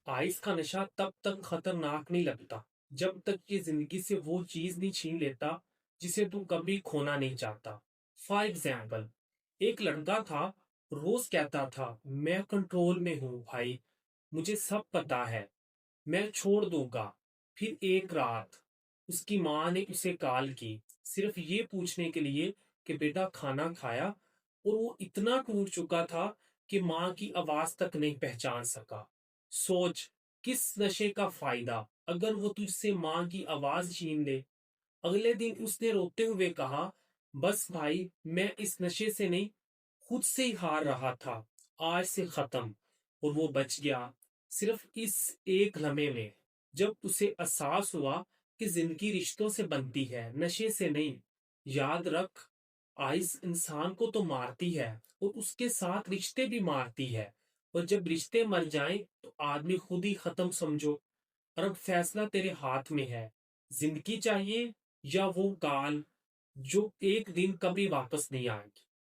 Ice کا نشہ تب تک خطرناک نہیں لگتا جب تک یہ زندگی سے وہ چیز نہیں چھین لیتا جسے تم کبھی کھونا نہیں چاہتا۔ فار ایگزامپل، ایک لڑکا تھا، روز کہتا تھا میں کنٹرول میں ہوں بھائی، مجھے سب پتا ہے، میں چھوڑ دوں گا۔ پھر ایک رات اس کی ماں نے اسے کال کی، صرف یہ پوچھنے کے لیے کہ بیٹا کھانا کھایا، اور وہ اتنا ٹوٹ چکا تھا کہ ماں کی آواز تک نہیں پہچان سکا۔ سوچ کس نشے کا فائدہ اگر وہ تجھ سے ماں کی آواز چھین لے۔ اگلے دن اس نے روتے ہوئے کہا، بس بھائی میں اس نشے سے نہیں، خود سے ہی ہار رہا تھا، آج سے ختم۔ اور وہ بچ گیا صرف اس ایک لمحے میں، جب اسے احساس ہوا کہ زندگی رشتوں سے بنتی ہے، نشے سے نہیں۔ یاد رکھ، آئس انسان کو تو مارتی ہے اور اس کے ساتھ رشتے بھی مارتی ہے، اور جب رشتے مر جائیں تو آدمی خود ہی ختم سمجھو۔ اور اب فیصلہ تیرے ہاتھ میں ہے، زندگی چاہیے یا وہ کال جو ایک دن کبھی واپس نہیں آئے گی۔